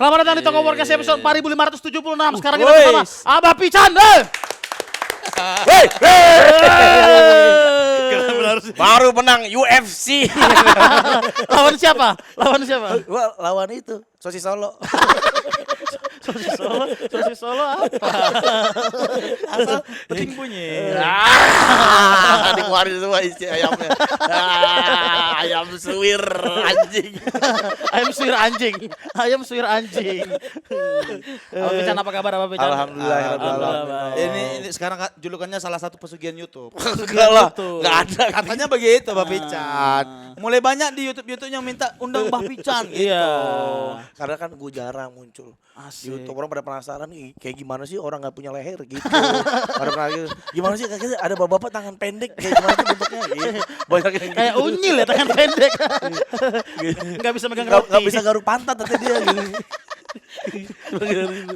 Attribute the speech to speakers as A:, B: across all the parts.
A: Selamat datang di Toko Podcast episode 4576. Sekarang kita bersama Abah Pican.
B: Baru menang UFC.
A: Lawan siapa?
B: Gua lawan itu, Sosis Solo.
A: Sosis Solo apa?
C: Asal penting bunyi.
B: Dikeluarin semua isi ayamnya. Ayam suwir anjing.
A: Ayam suwir anjing. Abah Pican, apa kabar Abah Pican?
B: Alhamdulillah.
C: Ini sekarang julukannya salah satu pesugihan YouTube.
B: Enggak lah, enggak ada.
C: Katanya begitu Mbak Pican. Mulai banyak di YouTube yang minta undang Mbak Pican gitu.
A: Iya.
B: Karena kan gue jarang muncul.
A: Asik.
B: Di YouTube orang pada penasaran nih, kayak gimana sih orang nggak punya leher gitu. Pada pernah gitu, gimana sih kayaknya ada bapak-bapak tangan pendek kayak gimana sih bentuknya gitu. Banyak yang gitu.
A: Kayak unyil ya, tangan pendek. Enggak bisa megang roti.
B: Nggak bisa garuk pantat nanti dia gitu.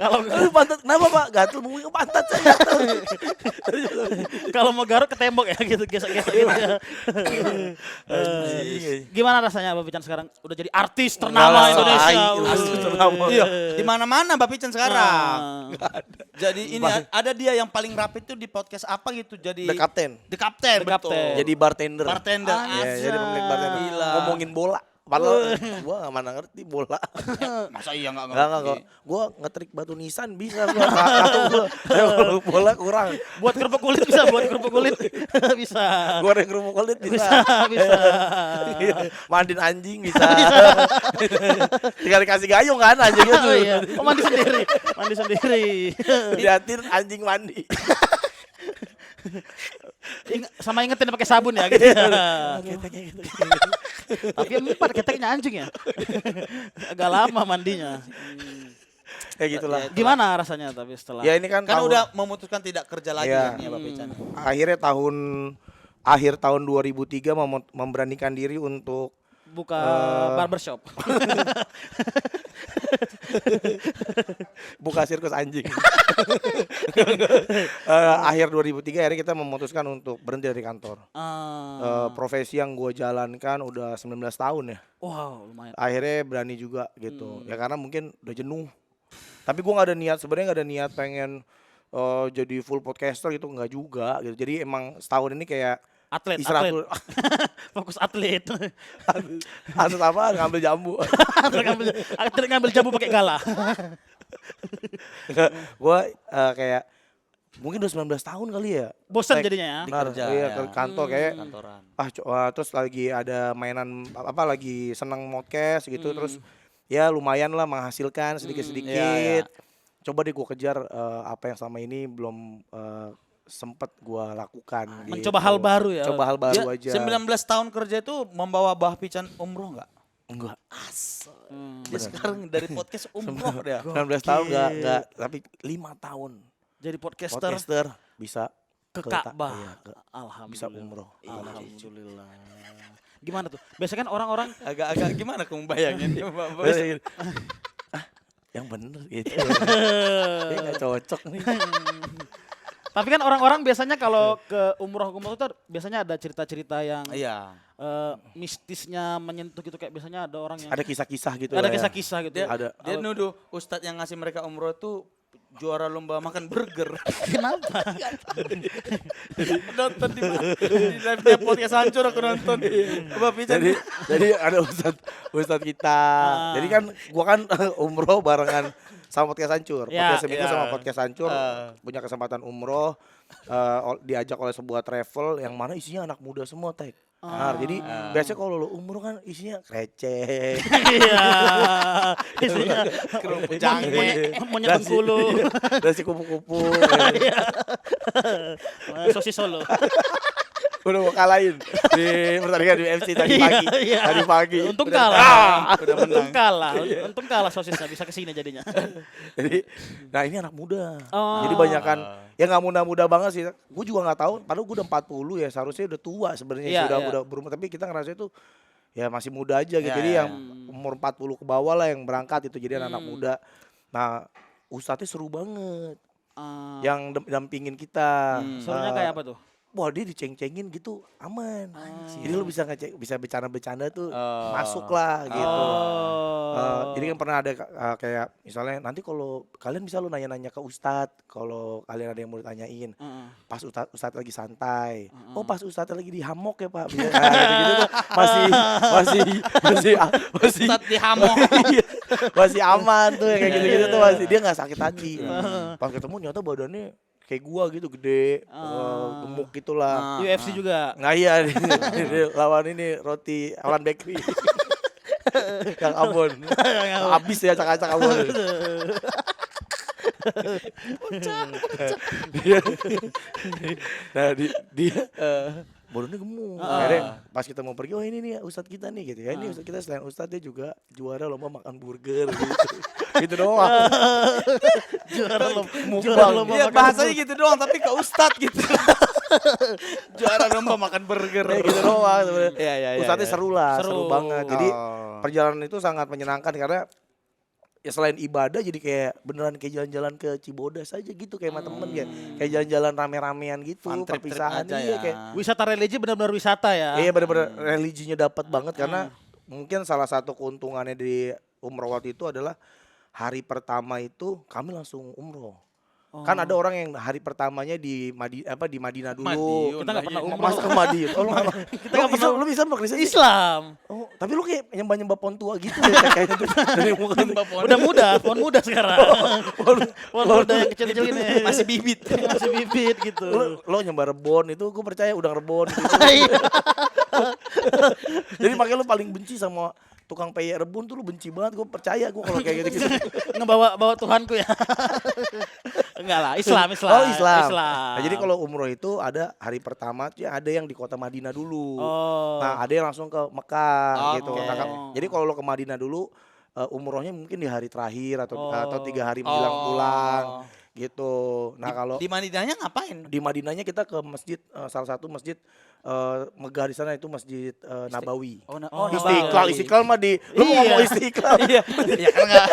A: Kalau
B: Pantat kenapa Pak? Gatel mau ke pantat saya gatel.
A: kalau mau garuk ke tembok ya gitu, gesek-gesek gitu ya. Gimana rasanya Abah Pican sekarang udah jadi artis ternama Indonesia?
B: Artis ternama.
C: Iya, di mana-mana Mbak Pican sekarang.
A: Ah.
C: Jadi ini ada dia yang paling rapid tuh di podcast apa gitu. Jadi
B: The Captain.
C: The Captain,
A: The
C: betul.
A: Captain.
B: Jadi bartender.
C: Bartender.
B: Ya, jadi pemilik bartender.
C: Gila.
B: Ngomongin bola. Padahal gua gak mana ngerti bola.
C: Masa iya enggak
B: Enggak. Gua ngetrik batu nisan bisa gua. Kalau bola kurang.
A: Buat kerupuk kulit bisa, bisa.
B: Goreng kerupuk kulit bisa.
A: Bisa.
B: Mandiin anjing bisa. Tinggal dikasih gayung kan anjingnya tuh.
A: Oh iya, mandi sendiri.
B: Liatin anjing mandi.
A: Sama ingetin pakai sabun ya gitu.
B: Keteknya gitu.
A: Tapi empat keteknya anjing ya. Agak lama mandinya.
B: Kayak gitulah.
A: Gimana rasanya tapi setelah?
B: Ya ini kan
C: Kan
B: tahun-
C: udah memutuskan tidak kerja lagi
B: Iya.
C: kan ya Mbak Pican.
B: akhirnya akhir tahun 2003 memberanikan diri untuk
A: buka barbershop.
B: buka sirkus anjing. Akhir 2003 akhirnya kita memutuskan untuk berhenti dari kantor. Profesi yang gue jalankan udah 19 tahun ya.
A: Wow, lumayan.
B: Akhirnya berani juga gitu. Ya karena mungkin udah jenuh. Tapi gue sebenarnya nggak ada niat pengen jadi full podcaster gitu, nggak juga gitu. Jadi emang setahun ini kayak
A: Atlet.
B: istirahat.
A: Fokus atlet.
B: Atlet apa? Ngambil jambu.
A: Atlet ngambil jambu pakai gala.
B: Gue kayak mungkin udah 19 tahun kali ya.
A: Bosan
B: Like,
A: jadinya ya.
B: benar,
C: Kerja,
B: iya,
C: ya.
B: ke kantor kayak
C: Kantoran.
B: terus lagi ada mainan lagi seneng podcast gitu terus ya lumayan lah menghasilkan sedikit-sedikit.
C: Iya.
B: Coba deh gue kejar apa yang selama ini belum sempet gue lakukan.
A: Mencoba
B: gitu.
A: hal baru ya.
B: Coba hal baru aja.
C: 19 tahun kerja itu membawa Mbak Pican umroh enggak?
B: Enggak.
C: Dia sekarang dari podcast umroh dia.
B: 19 tahun enggak, tapi 5 tahun.
A: Jadi podcaster
B: Podcaster bisa
A: ke
B: ta-
A: Ka'bah.
B: iya,
A: Alhamdulillah.
B: bisa umroh.
A: Alhamdulillah. Gimana tuh? Biasanya kan orang-orang
C: Agak gimana kamu bayangin Mbak?
B: Yang bener gitu. Dia gak cocok nih.
A: tapi kan orang-orang biasanya kalau ke umroh itu biasanya ada cerita-cerita yang
C: Iya.
A: mistisnya menyentuh gitu, kayak biasanya ada orang yang
B: Ada kisah-kisah gitu
A: ada
B: lah ya.
A: kisah-kisah gitu.
B: Ada.
C: Dia nuduh ustadz yang ngasih mereka umroh itu juara lomba makan burger.
A: Kenapa?
C: Nonton di live podcast hancur aku nonton. Mbak Pican.
B: Jadi ada ustadz kita. Jadi kan gua kan umroh barengan sama podcast hancur.
A: Ya,
B: Podcast seminggu
C: ya.
B: sama podcast hancur punya kesempatan umroh diajak oleh sebuah travel yang mana isinya anak muda semua, Tek. Nah, jadi biasanya kalau lo umroh kan isinya receh.
A: Iya. Isinya
C: Kerupuk jange.
A: monyet Bengkulu.
B: Nasi kupu-kupu.
A: Sosis Solo.
B: Udah mau kalahin di pertandingan di UFC tadi pagi.
A: Iya.
B: Tadi pagi.
A: Untung
B: Udah-
A: kalah.
C: Udah menang.
A: Untung kalah sosisnya, bisa kesini jadinya.
B: Jadi, nah ini anak muda.
A: Oh.
B: Jadi banyakan ya nggak muda-muda banget sih. Gue juga nggak tahu. Padahal gue udah 40 ya, seharusnya udah tua sebenarnya.
A: Iya,
B: Sudah
A: iya.
B: udah berumur. Tapi kita ngerasa itu ya masih muda aja gitu.
C: Iya,
B: Jadi
C: iya.
B: yang umur 40 ke bawah lah yang berangkat itu. Jadi anak muda. Nah ustadznya seru banget. Yang dampingin kita.
A: Serunya kayak apa tuh?
B: wah dia diceng-cengin gitu aman. Jadi lu bisa bercanda-bercanda tuh masuk lah gitu. Jadi kan pernah ada kayak misalnya nanti kalau kalian bisa lu nanya-nanya ke ustadz kalau kalian ada yang mau ditanyain. Pas ustadz lagi santai. Oh pas ustadz lagi di hamok ya Pak. Nah, gitu tuh masih
C: Ustadz di hamok.
B: masih aman tuh kayak gitu-gitu tuh masih dia nggak sakit hati. Pas ketemu nyata badannya kayak gua gitu gede, gemuk gitulah.
A: UFC juga.
B: Nggak iya lawan ini roti Alan Bakery. Yang Ambon. Habis ya acak-acak Ambon. Nah dia badannya gemuk. Akhirnya pas kita mau pergi, oh ini nih ustadz kita nih gitu ya. Ini ustadz kita selain ustadz dia juga juara lomba makan burger gitu. Gitu doang.
A: Juara lomba
C: Iya
A: makan
C: bahasanya gitu doang tapi ke ustadz gitu. Juara lomba makan burger.
B: Ya gitu doang sebenarnya.
C: Iya.
B: Ustadznya seru lah, seru
A: Seru.
B: banget. Jadi perjalanan itu sangat menyenangkan karena ya selain ibadah jadi kayak beneran kayak jalan-jalan ke Cibodas aja gitu kayak sama temen kayak jalan-jalan rame-ramean gitu,
C: Fun trip-trip
B: perpisahan
C: aja
B: iya
C: ya.
B: kayak
A: wisata religi benar-benar wisata ya.
B: iya bener-bener religinya dapat banget karena mungkin salah satu keuntungannya di umroh waktu itu adalah hari pertama itu kami langsung umroh. Kan ada orang yang hari pertamanya di Madinah dulu.
C: Madiun.
A: Kita nggak pernah umroh.
B: Mas ke Madiun. Oh, kita nggak pernah. Lu bisa mau Kristen?
A: Islam.
B: Oh, tapi lu kayak nyembah-nyembah pohon tua gitu deh kayaknya tuh. Dari muka tuh.
A: Udah muda, pohon muda sekarang. Pohon muda yang kecil-kecil ini.
C: Masih bibit.
A: Masih bibit gitu.
B: Lo nyembah rebon itu gue percaya udang rebon gitu.
A: Iya.
B: Jadi makanya lu paling benci sama tukang peyek rebun tuh lu benci banget. Gue percaya gue kalau kayak gitu-gitu.
A: Ngebawa Tuhanku ya. Enggak lah, Islam.
B: Oh Islam. Nah, jadi kalau umroh itu ada hari pertama ya ada yang di kota Madinah dulu.
A: Oh.
B: Nah ada yang langsung ke Mekah gitu.
C: Oke.
B: Nah, jadi kalau lo ke Madinah dulu umrohnya mungkin di hari terakhir atau 3 hari menjelang pulang gitu. Nah kalau
C: Di Madinahnya ngapain?
B: di Madinahnya kita ke masjid salah satu masjid megah di sana itu Masjid Nabawi. Istiqlal mah di lu mau ngomong Istiqlal.
C: Iya kan enggak.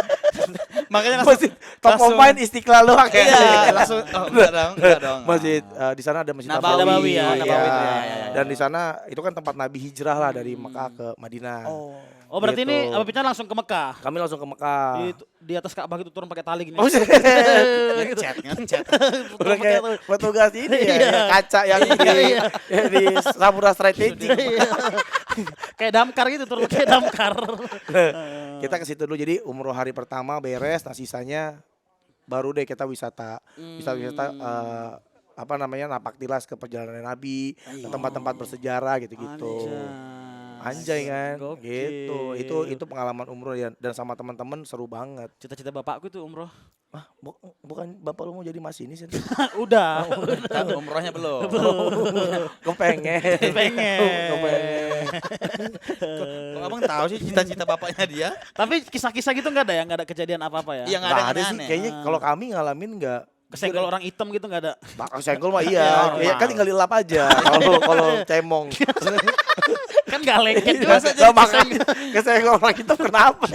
C: Makanya
B: Masjid top of mind Istiqlal doang ya.
C: Iya, langsung enggak dong.
B: Masjid di sana ada Masjid
C: Nabawi.
B: Nabawi,
A: ya,
C: Nabawi,
B: ya.
C: ya.
B: Dan di sana itu kan tempat Nabi hijrah lah dari Mekah ke Madinah.
A: Oh berarti
B: Gitu.
A: ini Abah Pican langsung ke Mekah.
B: Kami langsung ke Mekah.
A: Di atas Ka'bah gitu turun pakai tali gini.
B: Oh,
C: Ngecat.
B: udah kayak petugas ini ya,
A: Iya.
B: yang kaca yang di Sapura Strategic.
A: Kayak damkar gitu turun kayak damkar.
B: Kita ke situ dulu jadi umroh hari pertama beres, nah sisanya baru deh kita wisata napak tilas ke perjalanan Nabi, ke tempat-tempat bersejarah gitu-gitu. Anjay kan,
A: Gokil.
B: gitu. Itu pengalaman umroh ya, dan sama teman-teman seru banget.
A: Cita-cita bapakku tuh umroh.
B: Ah, bukan bapak lu mau jadi masinis ya?
A: Udah.
C: Kan umrohnya belum.
B: Kepengen. Kepengen.
C: Kok abang tahu sih cita-cita bapaknya dia?
A: Tapi kisah-kisah gitu nggak ada ya? Nggak ada kejadian apa-apa ya?
C: Yang
B: Nggak
C: ada
B: ada sih,
C: aneh.
B: kayaknya kalau kami ngalamin nggak.
A: Kesenggol orang hitam gitu nggak ada?
B: Senggol mah iya, ya kan tinggal dilap aja. Kalau cemong.
A: Kan nggak lengket juga.
B: Masa jadi kesenggol orang itu kenapa?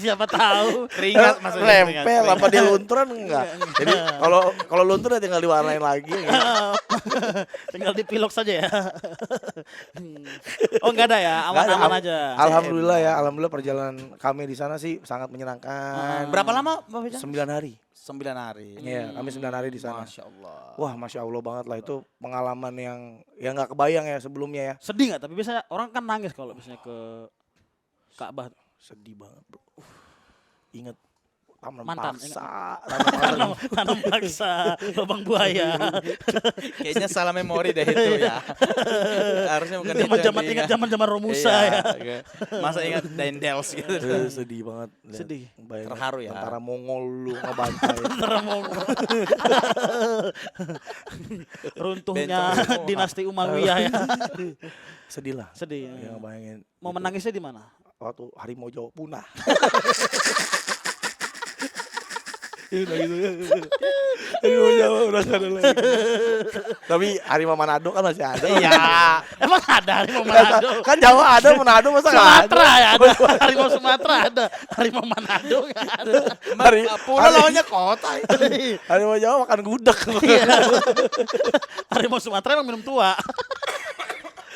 A: Siapa tahu.
C: Keringat maksudnya.
B: Lempel apa dia lunturan enggak? Jadi kalau luntur ya tinggal diwarnain lagi. Gitu.
A: Tinggal dipilok saja ya. Oh nggak ada ya, aman-aman aja.
B: Alhamdulillah ya, alhamdulillah perjalanan kami di sana sih sangat menyenangkan.
C: Berapa lama Bapak Pican?
B: 9 hari.
C: 9 hari.
B: Iya, kami 9 hari di sana.
C: Masya Allah.
B: Wah, masya Allah banget lah itu pengalaman yang nggak kebayang ya sebelumnya ya.
A: Sedih nggak? Tapi biasanya orang kan nangis kalau biasanya ke Ka'bah.
B: Sedih banget bro. Ingat tanam
A: Mantan,
B: paksa.
A: Tanam paksa, lubang buaya.
C: Kayaknya salah memori deh itu ya. Harusnya bukan itu yang
A: Zaman-zaman ingat
C: diingat.
A: zaman-zaman Romusa
C: Iya,
A: ya.
C: Masa ingat Dendels gitu.
B: Sedih banget. Lihat,
A: Sedih.
B: bayangin
C: Terharu ya.
B: Tentara Mongol lu ngebantai.
A: Runtuhnya
C: Benteng.
A: dinasti Umayyah ya.
B: Sedih lah.
A: Sedih.
B: Ya, bayangin.
A: Mau menangisnya di mana?
B: Waktu harimau Jawa punah. Udah gitu. Harimau Jawa udah gak ada lagi. Tapi harimau Manado kan masih ada.
A: Iya. Emang ada harimau Manado?
B: Kan Jawa ada, Manado masa nggak ada?
A: Sumatera ya ada. Harimau Sumatera ada. Harimau Manado nggak ada.
C: Pulau lawannya kota.
B: Harimau Jawa makan gudeg.
A: Iya. Harimau Sumatera emang minum tua.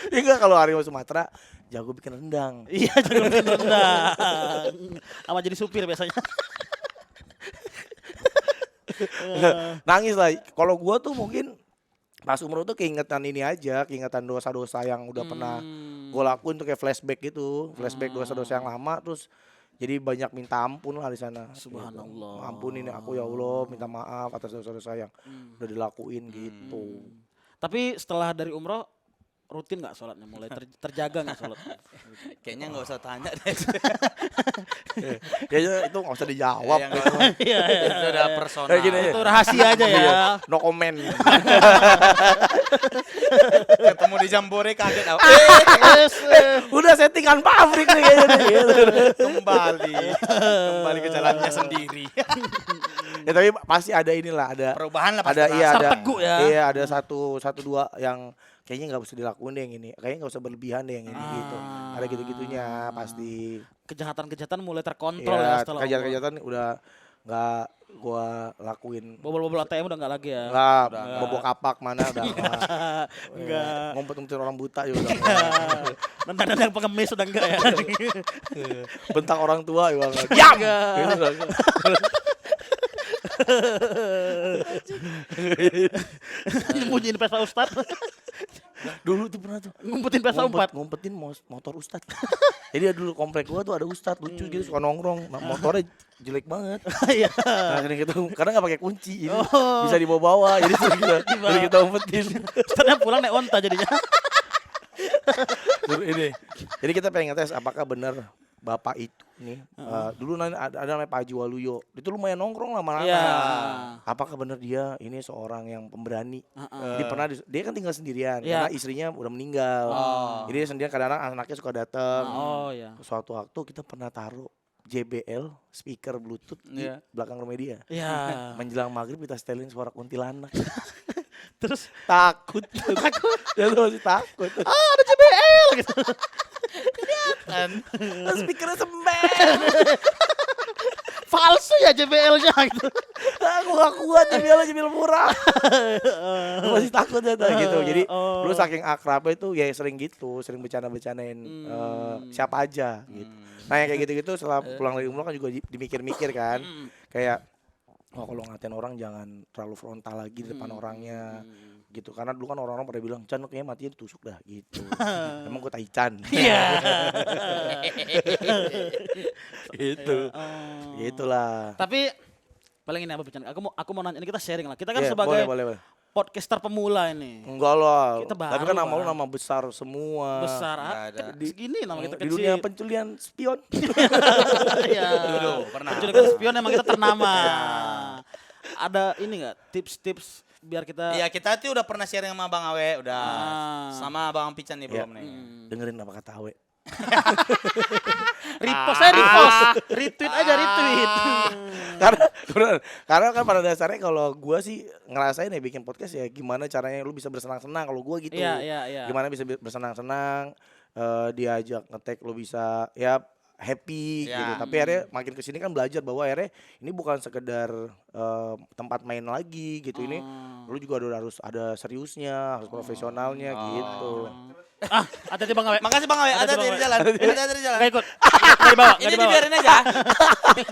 B: Enggak, kalau harimau Sumatera jago bikin rendang.
A: Iya, jangan bikin rendang. Sama jadi supir biasanya.
B: Nangis lah. Kalau gua tuh mungkin pas umroh tuh keingetan ini aja, keingetan dosa-dosa yang udah pernah gua lakuin tuh kayak flashback gitu, flashback dosa-dosa yang lama terus jadi banyak minta ampun lah di sana.
A: Subhanallah.
B: Gitu. Ampunin aku ya Allah, minta maaf atas dosa-dosa yang udah dilakuin gitu.
A: Tapi setelah dari umroh rutin nggak sholatnya, mulai terjaga nggak sholat?
C: Kayaknya nggak usah tanya deh.
B: Kayaknya itu nggak usah dijawab.
C: Ya, nggak usah.
A: Iya,
C: Itu udah personal.
B: Kayak gini aja.
A: itu rahasia aja ya.
B: Iya, no comment.
C: Ketemu di Jambore kaget.
B: Udah settingan pabrik nih kayaknya nih.
C: Kembali ke jalannya sendiri.
B: Ya tapi pasti ada inilah, ada
C: Perubahan lah pasti.
B: ada iya ada
A: Terteguh ya.
B: iya ada satu dua yang kayaknya nggak usah dilakuin deh yang ini, kayaknya nggak usah berlebihan deh yang ini gitu, ada gitu-gitunya pasti.
A: Kejahatan-kejahatan mulai terkontrol ya
B: Iya,
A: setelah umroh.
B: kejahatan udah nggak gua lakuin.
A: Bobol-bobol ATM udah nggak lagi ya.
B: Nggak,
C: Udah
B: bobo kapak mana udah nggak.
A: Enggak.
B: Ngumpet-ngumpetin orang buta juga udah nggak.
A: Nendang yang pengemis udah enggak ya.
B: Bentak orang tua juga nggak. Diam! Gitu udah nggak.
A: Nyembunyiin Vespa Ustad.
B: Dulu tuh pernah tuh
A: Ngumpetin Vespa 4.
B: ngumpetin motor Ustad. Jadi ya dulu komplek gua tuh ada Ustad lucu gitu suka nongkrong. Nah, motornya jelek banget.
A: Iya.
B: Nah, sering gitu karena nggak pakai kunci, jadi
A: Oh.
B: bisa dibawa-bawa. Jadi sering kita umpetin.
A: Ustadnya pulang naik onta jadinya.
B: Ini. Jadi kita pengen ngetes apakah benar bapak itu nih dulu ada namanya Pak Haji Waluyo. Itu lumayan nongkrong lama-lama.
A: Iya.
B: Apakah benar dia ini seorang yang pemberani?
A: Heeh.
B: Jadi pernah dia kan tinggal sendirian
A: Iya.
B: karena istrinya udah meninggal. Jadi dia sendirian, kadang-kadang anaknya suka datang.
A: Oh ya.
B: Suatu waktu kita pernah taruh JBL speaker Bluetooth di
C: Iya.
B: belakang rumah dia.
A: Iya.
B: Menjelang maghrib kita setelin suara kuntilanak.
A: Terus
B: Takut. Dia tuh masih takut.
A: ada JBL gitu.
B: Speakernya sember.
A: Palsu ya JBL-nya gitu.
B: Aku gak kuat JBL murah. Masih takut ya gitu. Jadi lu saking akrabnya itu ya sering gitu, sering bercanda-bercandain siapa aja gitu. Nah yang kayak gitu-gitu setelah pulang dari umroh kan juga dimikir-mikir kan. Kayak kalau ngatain orang jangan terlalu frontal lagi di depan orangnya gitu. Karena dulu kan orang-orang pada bilang Chan kayaknya matinya ditusuk dah gitu. Emang gue Taichan.
A: Iya.
B: Gitu. Gitulah.
A: Tapi paling ini apa bercanda? Aku mau nanya, ini kita sharing lah. Kita kan
B: Iya,
A: sebagai
B: boleh.
A: podcaster pemula ini.
B: Enggak lah.
A: Kita baru
B: Tapi kan nama lu
A: lah.
B: nama besar semua.
A: Besar.
C: nggak ada.
A: Segini nama kita
B: Di
A: kecil.
B: dunia penculian spion.
A: Iya.
C: Dulu, pernah.
A: Penculikan spion emang kita ternama. Ada ini enggak tips-tips biar kita
C: Iya, kita tuh udah pernah sharing sama Bang Awe, udah.
A: Ah.
C: Sama Bang Pican nih
B: Iya.
C: belum nih.
B: Dengerin apa kata Awe.
A: repost, retweet aja retweet.
B: karena kan pada dasarnya kalau gua sih ngerasain ya bikin podcast ya gimana caranya lu bisa bersenang-senang kalau gua gitu.
A: Iya.
B: Gimana bisa bersenang-senang, diajak ngetek lu bisa ya happy
C: Ya.
B: gitu. Tapi akhirnya makin kesini kan belajar bahwa akhirnya ini bukan sekedar tempat main lagi gitu. Ini lu juga harus ada seriusnya, harus profesionalnya gitu.
A: Hati-hati Bang Awe.
C: Makasih Bang Awe,
A: Hati-hati,
C: ada
A: Bang
C: di
A: Awe.
C: jalan. Ada di jalan.
A: Enggak ikut. Enggak dibawa,
C: Ini dibiarin aja.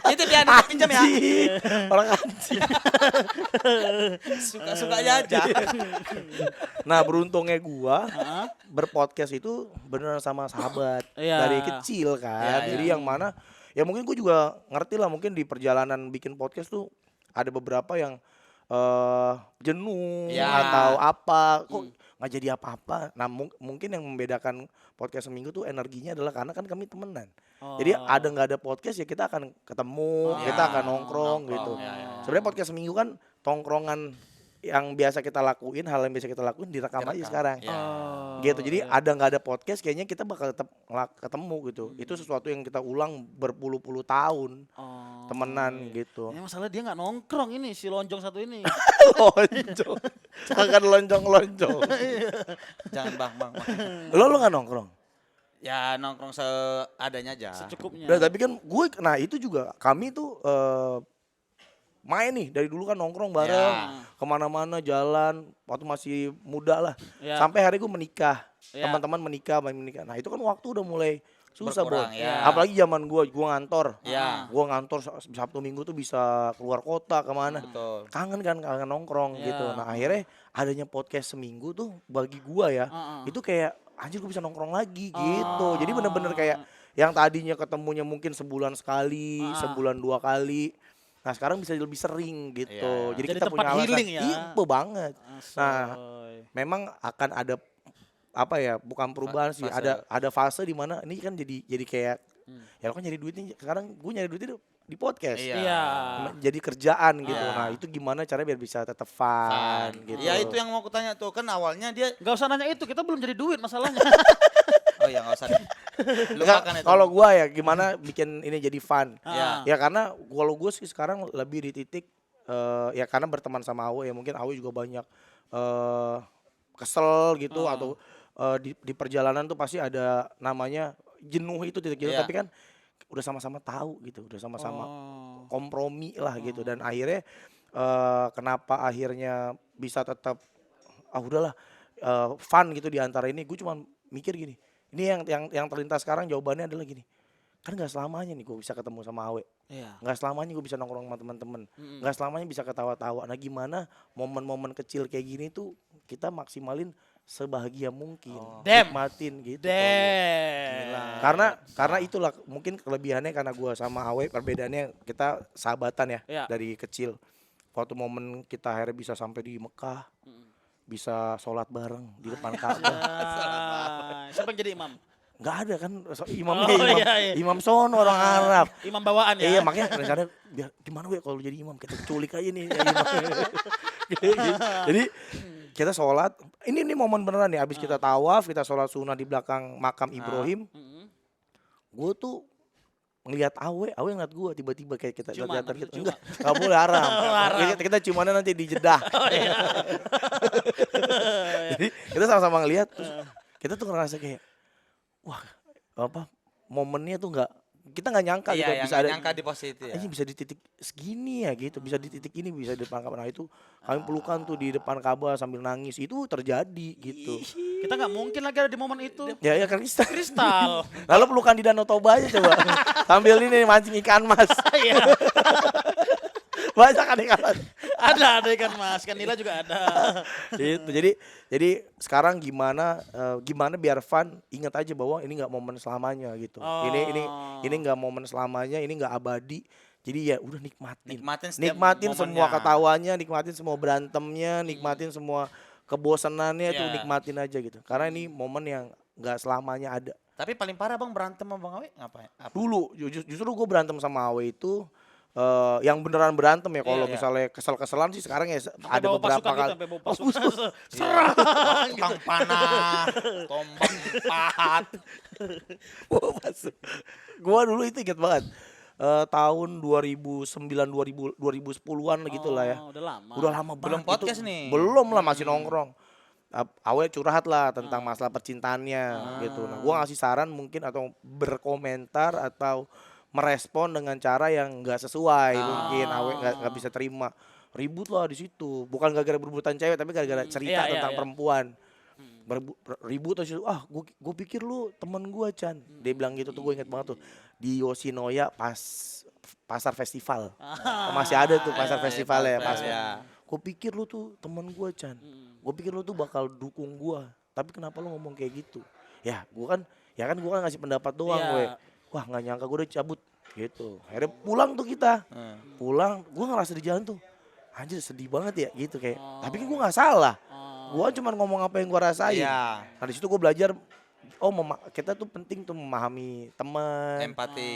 C: Itu biar pinjam ya.
B: Orang anjing.
C: Suka-sukanya aja.
B: Nah beruntungnya gua berpodcast itu beneran sama sahabat
A: Iya.
B: dari kecil kan.
C: Iya,
B: Jadi yang mana ya mungkin gua juga ngerti lah mungkin di perjalanan bikin podcast tuh ada beberapa yang jenuh
C: Iya.
B: atau apa kok nggak jadi apa-apa. Nah mungkin yang membedakan podcast seminggu tuh energinya adalah karena kan kami temenan. Jadi ada nggak ada podcast ya kita akan ketemu, kita akan nongkrong gitu.
C: Iya.
B: Sebenarnya podcast seminggu kan tongkrongan yang biasa kita lakuin, hal yang biasa kita lakuin direkam aja
C: Direkam.
B: sekarang.
C: Iya.
B: Gitu. Jadi ada nggak ada podcast kayaknya kita bakal tetap ketemu gitu. Itu sesuatu yang kita ulang berpuluh-puluh tahun temenan gitu.
A: Ya masalah dia nggak nongkrong ini si lonjong satu ini.
B: Lonjong. Jangan lonjong-lonjong.
C: Jangan bang.
B: Lo nggak nongkrong?
C: Ya nongkrong seadanya aja.
A: Secukupnya.
B: Nah, tapi kan nah itu juga kami tuh main nih dari dulu kan nongkrong bareng kemana-mana jalan waktu masih muda lah sampai hari gue menikah teman-teman menikah main menikah. Nah itu kan waktu udah mulai susah
C: Berkurang,
B: Bon.
C: ya.
B: Apalagi zaman gue ngantor.
C: Ya.
B: Gue ngantor Sabtu Minggu tuh bisa keluar kota kemana.
C: Betul.
B: Kangen nongkrong gitu. Nah akhirnya adanya podcast seminggu tuh bagi gue ya itu kayak anjir gue bisa nongkrong lagi gitu. Jadi bener-bener kayak yang tadinya ketemunya mungkin sebulan sekali, sebulan 2 kali. Nah sekarang bisa lebih sering gitu.
C: Iya.
B: Jadi
A: Jadi
B: kita
A: tempat
B: punya alasan.
A: healing ya.
B: Iya banget. Nah memang akan ada apa ya bukan perubahan sih.
C: Fase.
B: Ada fase di mana ini kan jadi kayak ya lo kan nyari duitnya sekarang gue nyari duitnya di podcast.
C: Iya.
B: Jadi kerjaan gitu. Nah itu gimana caranya biar bisa tetap fun gitu.
C: Ya itu yang mau aku tanya tuh kan awalnya dia.
A: Nggak usah nanya itu, kita belum jadi duit masalahnya.
C: Oh ya nggak usah. Lupakan itu.
B: Kalau gua ya gimana bikin ini jadi fun.
C: Ya.
B: Ya karena kalau gue sih sekarang lebih di titik ya karena berteman sama Awe ya mungkin Awe juga banyak kesel gitu atau di perjalanan tuh pasti ada namanya jenuh itu titik jenuh tapi kan udah sama-sama tahu gitu, udah sama-sama kompromi lah gitu dan akhirnya kenapa akhirnya bisa tetap udahlah fun gitu di antara ini gue cuma mikir gini. Ini yang terlintas sekarang jawabannya adalah gini. Kan gak selamanya nih gue bisa ketemu sama Awe. Gak selamanya gue bisa nongkrong sama teman-teman. Gak selamanya bisa ketawa-tawa. Nah gimana momen-momen kecil kayak gini tuh kita maksimalin sebahagia mungkin. Nikmatin gitu. Karena itulah mungkin kelebihannya karena gue sama Awe perbedaannya kita sahabatan ya dari kecil. Waktu momen kita akhirnya bisa sampai di Mekah. Bisa sholat bareng di depan Ka'bah.
A: Siapa yang jadi imam?
B: Nggak ada kan imamnya imam sono orang Arab.
A: Imam bawaan ya.
B: Iya makanya rencana biar gimana gue kalau jadi imam kita culik aja nih ya, imam. Jadi kita sholat ini momen beneran nih abis kita tawaf kita sholat sunnah di belakang makam Ibrahim. Gue tuh ngelihat Awe ngeliat gue tiba-tiba kayak kita lihat gitu. Enggak boleh haram. Kita ciumannya nanti di Jeddah. Jadi kita sama-sama ngelihat terus kita tuh ngerasa kayak wah momennya tuh kita nggak nyangka gitu bisa ada
C: nyangka di posisi itu ya.
B: bisa di titik segini ya gitu bisa di titik ini bisa di depan Ka'bah. Nah itu kami pelukan tuh di depan Ka'bah sambil nangis itu terjadi gitu.
A: Kita nggak mungkin lagi ada di momen itu.
B: Ya kan
A: Kristal.
B: Lalu pelukan di Danau Toba aja coba sambil ini mancing ikan mas. Banyak kan ikan mas.
A: Ada ikan mas, kan Nila juga ada.
B: Itu jadi sekarang gimana biar fun ingat aja bahwa ini nggak momen selamanya gitu. Ini nggak momen selamanya, ini nggak abadi. Jadi ya udah nikmatin semua ketawanya, nikmatin semua berantemnya, nikmatin semua kebosanannya tuh nikmatin aja gitu. Karena ini momen yang nggak selamanya ada.
C: Tapi paling parah bang berantem sama Bang Awe ngapain?
B: Dulu justru gue berantem sama Awe itu yang beneran berantem ya kalau misalnya kesel-keselan sih sekarang ya ada beberapa kali.
A: Serang.
C: Tukang panah, tombak pahat.
B: Gua dulu itu inget banget. Tahun 2009 2010-an gitu lah ya. Udah lama banget.
C: Belum podcast nih.
B: Belum lah masih nongkrong. Awe curhat lah tentang masalah percintaannya gitu. Nah, gua ngasih saran mungkin atau berkomentar atau merespon dengan cara yang nggak sesuai mungkin Awe nggak bisa terima ribut lah di situ bukan gara-gara berebutan cewek tapi gara-gara cerita tentang perempuan ribut aja gue pikir lu temen gue Chan dia bilang gitu tuh gue inget banget tuh di Yoshinoya pas pasar festival masih ada tuh pasar festival ya pas gue pikir lu tuh temen gue Chan gue pikir lu tuh bakal dukung gue tapi kenapa lu ngomong kayak gitu ya gue kan ngasih pendapat doang gue wah nggak nyangka gue udah cabut gitu akhirnya pulang tuh kita pulang gue ngerasa di jalan tuh anjir sedih banget ya gitu kayak tapi kan gue nggak salah gue cuma ngomong apa yang gue rasain nah di situ gue belajar kita tuh penting tuh memahami teman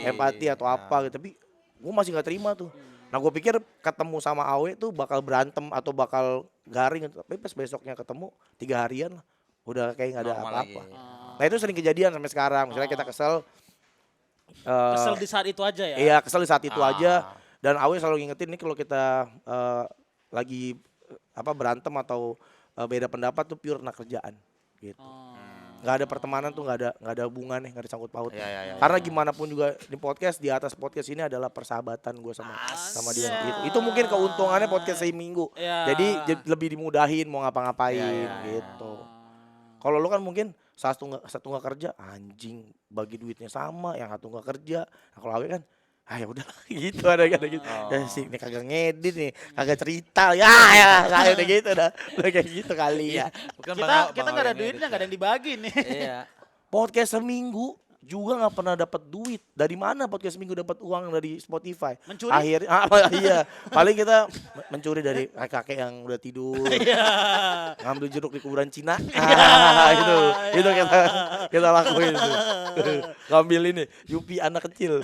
B: empati atau apa gitu tapi gue masih nggak terima tuh nah gue pikir ketemu sama Awe tuh bakal berantem atau bakal garing, tapi pas besoknya ketemu 3 harian lah, udah kayak nggak ada
C: Normal
B: apa-apa.
C: lagi.
B: Nah itu sering kejadian sampai sekarang. Misalnya kita kesel,
A: Kesel di saat itu aja ya.
B: iya kesel di saat itu aja.
C: Ah.
B: Dan Awe selalu ngingetin nih kalau kita lagi berantem atau beda pendapat tuh pure karena kerjaan gitu. Nggak ada pertemanan tuh, nggak ada hubungannya, nggak ada sangkut paut.
C: Iya.
B: Karena gimana pun juga di atas podcast ini adalah persahabatan gue sama dia. Itu mungkin keuntungannya podcast seminggu.
A: Iya.
B: Jadi lebih dimudahin mau ngapa-ngapain
C: Iya.
B: gitu. Kalau lu kan mungkin satu nggak kerja, anjing bagi duitnya sama, yang satu nggak kerja. Nah, kalau Awe kan, ya udah gitu ada gitu. Ya sih, ini kagak ngedit nih, kagak cerita, ya kayak udah gitu dah, udah kayak gitu kali ya.
C: Bukan
A: Kita nggak ada duitnya, nggak ada yang dibagi nih.
C: Iya.
B: Podcast seminggu juga nggak pernah dapat duit. Dari mana podcast seminggu dapat uang dari Spotify?
A: Mencuri?
B: Akhirnya iya, paling kita mencuri dari kakek yang udah tidur. Ngambil jeruk di kuburan Cina. Itu kita lakuin tuh. Ngambil ini Yupi anak kecil.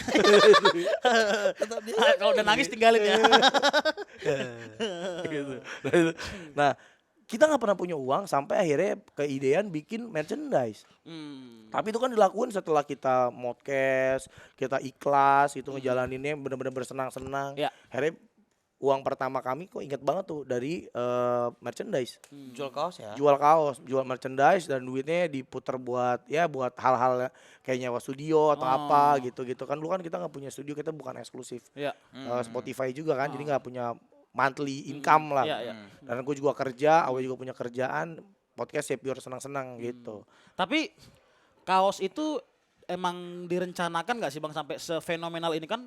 A: Kalau udah nangis tinggalin ya.
B: Gitu. Nah, kita nggak pernah punya uang sampai akhirnya keidean bikin merchandise. Tapi itu kan dilakuin setelah kita podcast, kita ikhlas, itu ngejalaninnya bener-bener bersenang-senang.
A: Ya.
B: Akhirnya uang pertama kami kok inget banget tuh dari merchandise.
C: Jual kaos ya.
B: Jual kaos, jual merchandise dan duitnya diputer buat hal-hal kayak nyewa studio atau apa gitu-gitu kan. Dulu kan kita nggak punya studio, kita bukan eksklusif.
A: Iya.
B: Spotify juga kan, jadi nggak punya monthly income lah.
A: Iya.
B: Dan gue juga kerja, Awe juga punya kerjaan, podcast ya pure senang-senang gitu.
A: Tapi kaos itu emang direncanakan nggak sih Bang sampai sefenomenal ini kan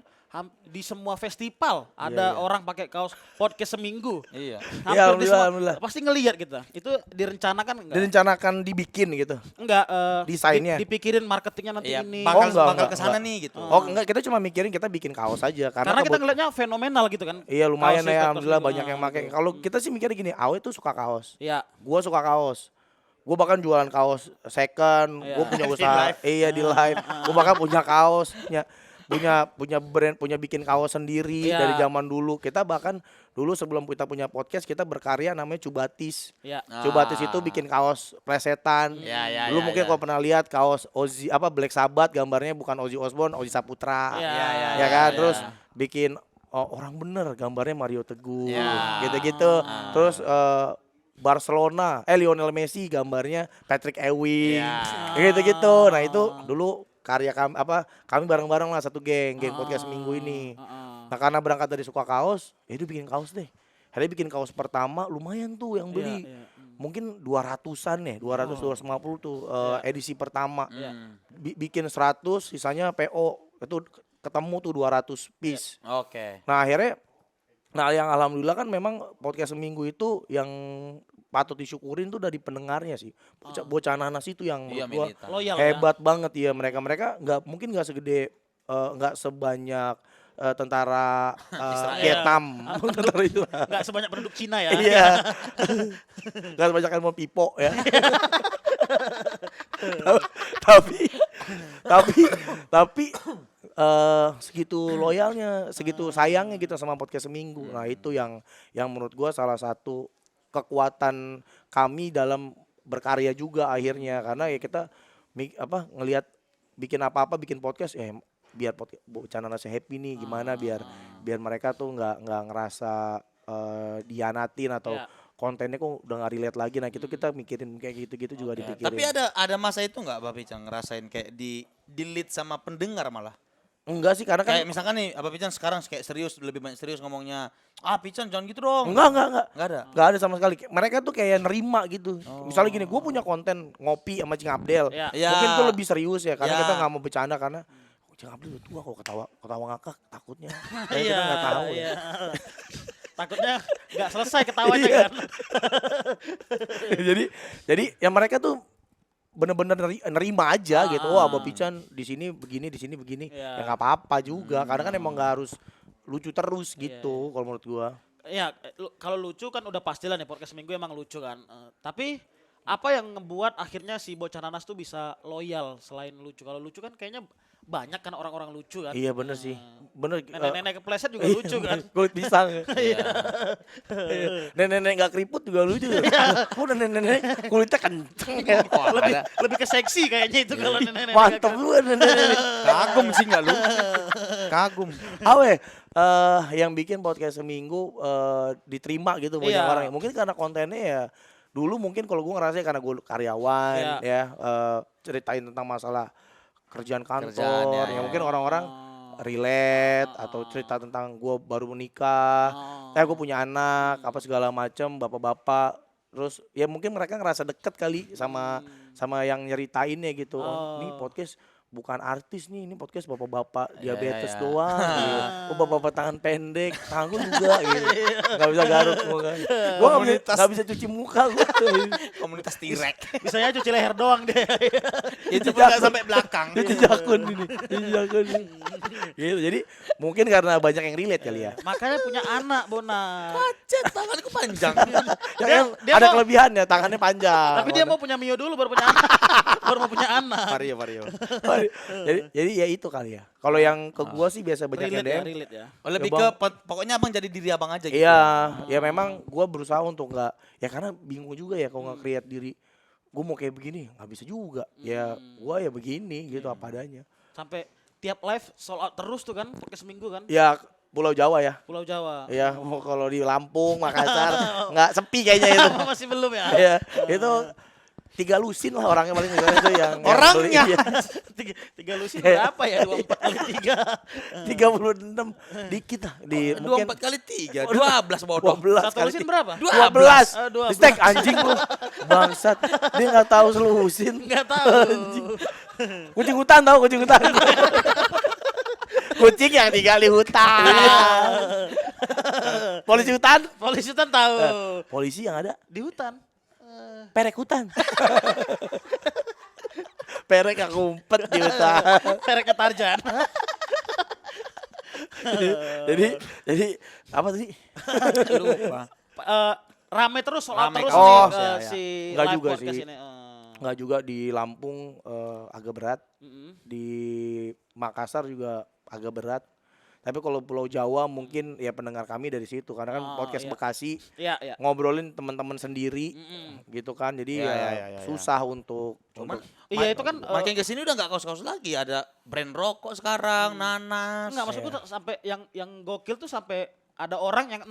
A: di semua festival ada
B: Iya.
A: orang pakai kaos podcast seminggu.
C: Iya.
A: Hampir di semua,
B: alhamdulillah.
A: pasti ngelihat kita. Itu direncanakan enggak?
B: Direncanakan dibikin gitu.
A: Enggak
B: Desainnya.
A: dipikirin marketingnya nanti
C: Iya,
A: ini.
C: bakal
B: enggak.
C: ke sana nih gitu.
B: Oh enggak, kita cuma mikirin kita bikin kaos aja
A: Karena kita
B: kebut-
A: ngelihatnya fenomenal gitu kan.
B: Iya lumayan
A: Kaos
B: ya,
A: podcast
B: alhamdulillah
A: seminggu.
B: banyak yang pakai. Kalau kita sih mikirnya gini, Awe tuh suka kaos.
A: Iya.
B: Gua suka kaos. Gue bahkan jualan kaos second,
A: Iya.
B: gue punya usaha, di live, gue bahkan punya kaos, punya brand, punya bikin kaos sendiri
A: Iya.
B: dari zaman dulu. Kita bahkan dulu sebelum kita punya podcast kita berkarya namanya Cubatis.
A: Iya.
B: Cubatis itu bikin kaos plesetan.
C: Iya,
B: Dulu mungkin kalau pernah lihat kaos Ozzy Black Sabbath gambarnya bukan Ozzy Osbourne, Ozzy Saputra.
A: Iya,
B: Ya kan,
C: iya.
B: terus bikin orang bener gambarnya Mario Teguh,
C: Iya.
B: gitu-gitu. Terus Barcelona, Lionel Messi gambarnya Patrick Ewing, gitu-gitu. Nah itu dulu karya kami bareng-bareng lah satu geng podcast seminggu ini. Nah karena berangkat dari suka kaos, ya itu bikin kaos deh. Akhirnya bikin kaos pertama lumayan tuh yang beli.
A: Iya.
B: Mungkin 200-an nih, 200-250 tuh edisi pertama.
A: Iya.
B: Bikin 100, sisanya PO. Itu ketemu tuh 200 piece.
C: Oke.
B: Nah akhirnya, yang alhamdulillah kan memang podcast seminggu itu yang patut disyukurin tuh dari pendengarnya sih. Bocah nanas itu yang
C: Iya,
B: menurut gua
C: militan.
A: Loyal
B: hebat banget ya. Mereka mungkin nggak segede, nggak sebanyak tentara Vietnam. Tentara itu.
A: Enggak sebanyak penduduk Cina ya.
B: Iya. Nggak sebanyak Elmo Pipo ya. tapi segitu loyalnya, segitu sayangnya kita sama podcast seminggu. Nah itu yang menurut gua salah satu kekuatan kami dalam berkarya juga akhirnya, karena ya kita ngelihat bikin apa-apa, bikin podcast biar bocah nanasnya happy nih, gimana biar mereka tuh nggak ngerasa dianatin atau
A: Iya.
B: kontennya kok udah nggak relate lagi. Nah itu kita mikirin kayak gitu-gitu juga dipikirin.
C: Tapi ada masa itu nggak Bapak Pican ngerasain kayak di-delete sama pendengar malah?
B: Enggak sih, karena kan
C: Kayak misalkan nih Bapak Pican sekarang kayak serius, lebih banyak serius ngomongnya. Pican jangan gitu dong.
B: enggak
C: Nggak ada.
B: Nggak ada sama sekali. Mereka tuh kayak nerima gitu. Misalnya gini, gue punya konten ngopi sama Cing Abdel.
A: Iya.
C: Iya.
B: Mungkin tuh lebih serius ya, karena
C: Iya.
B: kita nggak mau bercanda karena Cing Abdel udah tua kok ketawa ngakak takutnya. Kayak kita nggak tahu ya.
A: Iya. Takutnya nggak selesai ketawanya kan.
B: jadi ya mereka tuh bener-bener nerima aja gitu. Oh Abah Pican di sini begini, di sini begini.
A: Iya.
B: Ya nggak apa-apa juga. Karena kan emang nggak harus lucu terus gitu kalau menurut gua.
A: Ya, kalau lucu kan udah pastilah nih podcast minggu emang lucu kan. Tapi apa yang ngebuat akhirnya si bocah nanas tuh bisa loyal selain lucu? Kalau lucu kan kayaknya banyak kan orang-orang lucu kan.
B: Iya bener sih. Bener.
A: Nenek-nenek kepleset juga lucu kan.
B: Kulit pisang. Iya. Nenek-nenek gak keriput juga lucu. Oh nenek-nenek kulitnya kenceng ya.
A: Lebih ke seksi kayaknya itu kalau nenek-nenek.
B: Mantap lu nenek-nenek.
C: Kagum sih nggak lu? Kagum.
B: Awe, yang bikin podcast seminggu diterima gitu banyak
A: Iya.
B: orang. Mungkin karena kontennya ya dulu mungkin kalau gue ngerasa karena gue karyawan
A: Iya.
B: ya ceritain tentang masalah kerjaan kantor
C: Kerjaan, ya,
B: yang
C: ya.
B: mungkin orang-orang relate atau cerita tentang gue baru menikah, gue punya anak apa segala macam bapak-bapak terus ya mungkin mereka ngerasa deket kali sama yang nyeritainnya gitu. Oh, ini podcast bukan artis nih, ini podcast bapak-bapak diabetes
C: ya.
B: doang gitu. Oh bapak-bapak tangan pendek, tangan gue juga gitu. Gak bisa garuk gue kan. Gue gak bisa cuci muka gue.
C: Komunitas Tirek.
A: Bisanya cuci leher doang deh.
C: Itu pun nggak sampai belakang.
B: Itu jakun ini. Gitu, jadi mungkin karena banyak yang relate kali ya.
A: Makanya punya anak, Bona.
C: Macet, tanganku panjang.
A: Dia
B: Ada
A: mau-
B: kelebihannya, tangannya panjang.
A: Tapi dia mau punya Mio dulu baru punya anak. Baru mau punya anak.
C: Vario.
B: jadi ya itu kali ya. Kalau yang ke gua sih biasa banyak yang
A: Relate ya,
B: DM.
A: relate ya.
C: Oh, lebih
B: Ya,
C: ke
B: Bang.
C: pokoknya abang jadi diri abang aja gitu.
B: Iya, ya memang gua berusaha untuk nggak, ya karena bingung juga ya kalau nggak create diri. Gua mau kayak begini, nggak bisa juga. Ya gua ya begini gitu apa adanya.
A: Sampai tiap live sold out terus tuh kan, pakai seminggu kan.
B: Ya Pulau Jawa ya.
A: Pulau Jawa.
B: Ya mau kalau di Lampung, Makassar nggak sepi kayaknya itu.
A: Masih belum ya?
B: Ya itu 3 lusin lah orangnya paling misalnya itu yang
C: Orangnya?
B: beli, iya.
A: Tiga lusin berapa ya? 24 kali 3.
B: 36 dikit lah di mungkin
C: 24 kali 3, 12 bodoh.
B: 12
A: Satu
B: kali
A: lusin berapa?
B: 12.
A: 12.
B: Stek anjing lu. Bangsat. Dia enggak tahu selusin.
A: Enggak tahu.
B: Kucing hutan tahu kucing hutan. Kucing yang tinggal di hutan. Polisi hutan?
A: Polisi hutan tahu.
B: Polisi yang ada
A: Di hutan.
B: perek hutan. Perek yang ngumpet di hutan.
A: Perek Tarjan.
B: jadi apa sih?
C: Lupa.
A: Rame terus, sold out
C: Rame
A: terus
C: kan.
A: nih
B: Oh,
C: iya.
A: si
B: Enggak
A: live
B: juga
A: podcast
B: sih.
A: ini.
B: Enggak juga di Lampung agak berat.
A: Mm-mm.
B: Di Makassar juga agak berat. Tapi kalau Pulau Jawa mungkin ya pendengar kami dari situ karena kan
A: Oh,
B: podcast
A: iya.
B: Bekasi
A: Iya, iya.
B: ngobrolin teman-teman sendiri
A: Mm-mm.
B: gitu kan. Jadi
C: Iya,
B: ya,
C: iya, iya.
B: susah untuk
C: Cuman
A: Iya itu kan
C: makin kesini udah nggak kaos-kaos lagi, ada brand rokok sekarang, nanas.
A: enggak maksudku tuh sampai yang gokil tuh sampai ada orang yang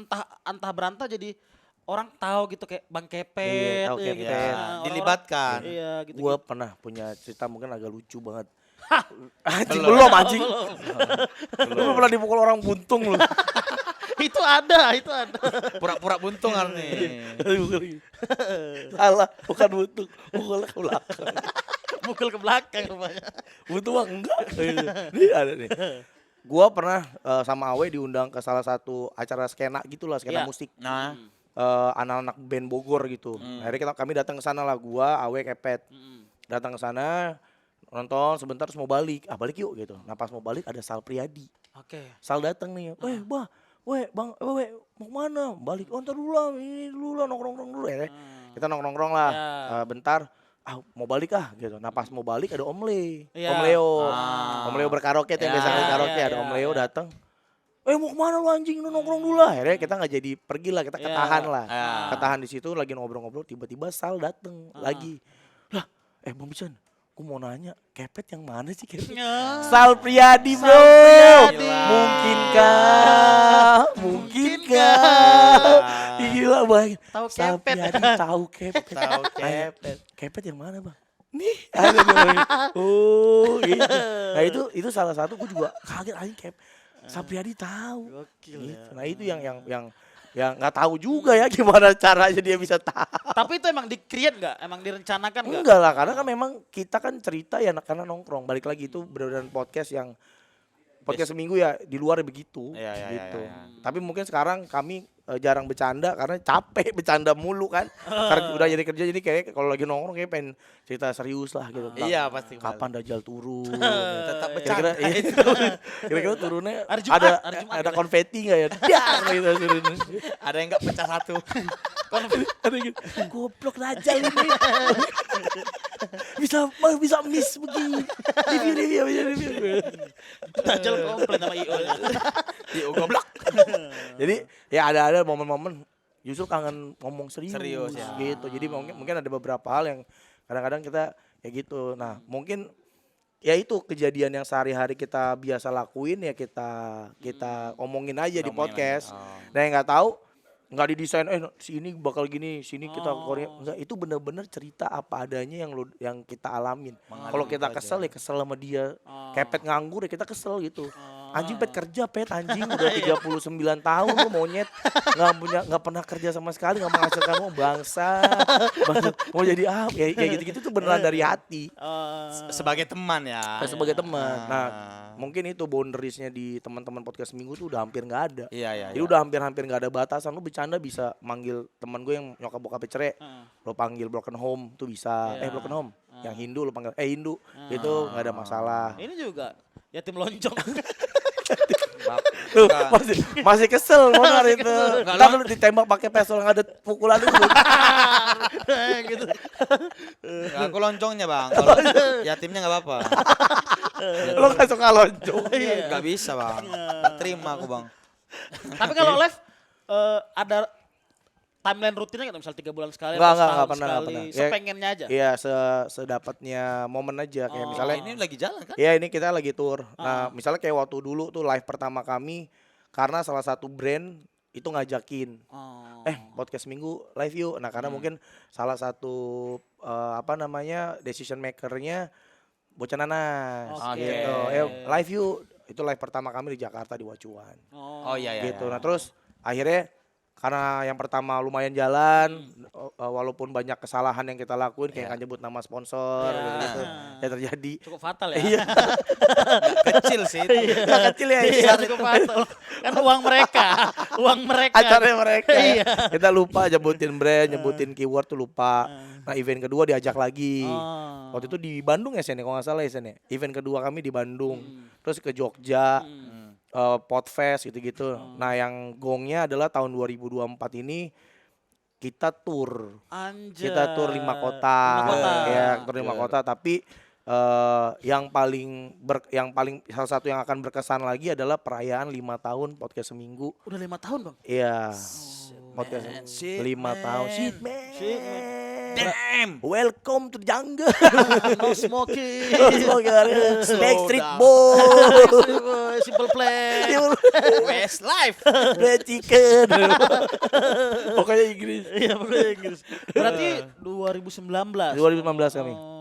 A: entah berantah jadi orang tahu gitu kayak Bang Kepet,
B: Iya, tahu
A: gitu.
B: Kepet.
C: Ya,
A: Orang-orang-
C: dilibatkan.
A: Iya gitu.
B: gua pernah punya cerita mungkin agak lucu banget.
A: Hah,
B: Anjing
C: Belum.
B: belum anjing.
A: belum.
B: Lu pernah dipukul orang buntung lu.
A: Itu ada.
C: Pura-pura buntung kan nih.
B: Salah, bukan buntung. Pukul ke belakang.
A: Mukul ke belakang rupanya.
B: Buntung mah enggak. Ini ada nih. Gua pernah sama Awe diundang ke salah satu acara skena gitulah, skena
A: Iya.
B: musik.
C: Nah,
B: Anak-anak band Bogor gitu. Akhirnya kami datang ke sana lah, gua, Awe, Kepet. Datang ke sana, nonton sebentar terus mau balik. Ah, balik yuk gitu. Nah, pas mau balik ada Sal Priadi.
A: Oke.
B: Sal datang nih. Bang, mau kemana? Balik. Oh, ntar dulu lah, ini dulu lah, nongkrong dulu ya. Kita nongkrong lah.
A: Ya.
B: Bentar. Mau balik gitu. Nah, pas mau balik ada Om Le.
A: Ya.
B: Om Leo.
C: Ah.
B: Om Leo berkaraoke yang
C: Ya,
B: biasa karaoke. Ada
A: ya,
B: Om Leo
A: ya.
B: datang. Mau kemana lu anjing? Lu nongkrong dulu lah. Akhirnya kita nggak jadi pergi lah. Kita
A: Ya.
B: ketahan lah.
C: Ya.
B: Ketahan di situ lagi ngobrol-ngobrol. Tiba-tiba Sal dateng lagi. Lah, Bang Bisan, gue mau nanya, Kepet yang mana sih Kepet?
A: Ya.
B: Sal Priadi bro.
A: Priadi.
B: Mungkinkah? Gila bang.
A: Tahu
B: Sal
A: Kepet.
B: Priadi tahu Kepet.
C: tahu
B: Ayo,
C: Kepet.
B: Kepet yang mana bang? Nih, ada nih. Oh, gitu. Nah itu salah satu gue juga kaget aja Kep. Sal Priadi tahu.
A: Gokil
B: Gitu.
A: ya.
B: Nah itu yang nggak tahu juga ya gimana caranya dia bisa tahu.
A: Tapi itu emang di-create nggak? Emang direncanakan nggak?
B: Enggak lah, karena kan memang kita kan cerita ya karena nongkrong. Balik lagi itu benar-benar podcast yang podcast seminggu ya di luar begitu
C: Iya, iya,
B: gitu.
C: iya, iya.
B: Tapi mungkin sekarang kami jarang bercanda karena capek bercanda mulu kan. Karena udah jadi kerja jadi kayak kalau lagi nongkrong kayak pengen cerita serius lah gitu. tentang
C: Iya, pasti.
B: Kapan Dajjal turun?
C: Tetap bercanda.
B: Kira-kira turunnya
A: Hari Jumat,
B: ada
A: hari Jumat
B: ada
A: gitu.
B: konfeti nggak ya? Dar gitu turunnya.
C: Ada yang nggak pecah satu.
B: Ada gitu. Goblok Dajjal ini. bisa miss begini. Review.
A: Dajjal komplain sama IO.
C: Iya, goblok.
B: Jadi ya ada momen-momen justru kangen ngomong serius,
C: Serius, ya.
B: gitu. Jadi mungkin ada beberapa hal yang kadang-kadang kita ya gitu. Nah, mungkin ya itu kejadian yang sehari-hari kita biasa lakuin ya kita omongin aja di
C: Ngomongin
B: podcast.
C: aja. Oh.
B: Nah, yang nggak tahu nggak didesain sini bakal gini, sini kita Korea. Enggak, itu bener-bener cerita apa adanya yang kita alamin. Kalau kita
C: itu
B: kesel
C: aja.
B: ya kesel sama dia.
A: Oh.
B: Kepet nganggur ya kita kesel gitu.
A: Oh.
B: Anjing Pet kerja Pet anjing udah 39 tahun lu monyet nggak pernah kerja sama sekali nggak menghasilkan uang bangsa mau jadi apa ya kayak gitu-gitu tuh beneran dari hati
C: Sebagai teman ya.
B: sebagai teman. Nah,
C: Ah.
B: mungkin itu boundariesnya di teman-teman podcast minggu tuh udah hampir nggak ada.
C: Iya.
B: Jadi udah hampir nggak ada batasan. Lu bercanda bisa manggil teman gue yang nyokap bokapnya cerai. Lo panggil Broken Home tuh bisa.
A: Iya.
B: Broken Home. Yang Hindu lo panggil Hindu. Itu nggak ada masalah.
A: Ini juga yatim lonjong.
B: Tuh, masih kesel monar
A: Masih
B: itu.
A: kesel.
B: Ntar lu ditembak pakai pistol nggak ada pukulan itu.
A: gitu.
C: Nggak, aku loncongnya bang. Kalau yatimnya nggak apa-apa.
B: Lo nggak suka lonjong.
C: Nggak bisa bang. Nggak terima aku bang.
A: Tapi kalau live ada timeline rutinnya nggak misal 3 bulan sekali
B: Nggak,
A: atau
B: nggak
A: setahun
B: pernah, nggak
A: sekali?
B: pernah. Ya,
A: Sepengennya aja.
B: Iya, sedapatnya momen aja kayak
A: Oh.
B: misalnya
C: Ini lagi jalan kan?
B: ya ini kita lagi tour. Nah, misalnya kayak waktu dulu tuh live pertama kami karena salah satu brand itu ngajakin
A: Oh.
B: podcast minggu live yuk. Nah, karena mungkin salah satu decision makernya Bocah Nanas
A: Oke.
B: gitu. Live yuk. Itu live pertama kami di Jakarta di Wacuan.
C: Oh iya.
B: Gitu. Nah, terus akhirnya karena yang pertama lumayan jalan, walaupun banyak kesalahan yang kita lakuin kayak nggak nyebut nama sponsor
A: Iya.
B: gitu, ya terjadi.
A: Cukup fatal ya.
B: Iya,
C: Kecil sih. itu.
B: nggak kecil ya.
A: Iya, cukup fatal. Kan uang mereka. Uang mereka.
B: Acaranya mereka.
A: Iya.
B: Kita lupa nyebutin brand, nyebutin keyword tuh lupa. Nah, event kedua diajak lagi.
A: Oh.
B: Waktu itu di Bandung ya Sen, kalau nggak salah ya Sen. Event kedua kami di Bandung. Terus ke Jogja, Podfest gitu-gitu. Nah, yang gongnya adalah tahun 2024 ini kita tour.
A: Anjay.
B: Kita tur 5 kota.
A: 5 kota.
B: Ya, tur 5 kota, tapi yang paling salah satu yang akan berkesan lagi adalah perayaan 5 tahun podcast seminggu.
A: Udah 5 tahun, Bang.
B: Iya. Podcast
C: man, shit,
B: 5 tahun.
C: man.
B: Shit, man.
A: Shit, man.
C: Damn.
B: Welcome to the jungle.
A: No smoking.
B: Backstreet
C: down.
B: Boys.
A: Simple plan.
C: Westlife.
B: Fried chicken. Pokoknya Inggris.
A: Iya, pokoknya Inggris. Berarti 2019.
B: 2015 kami.
A: Oh.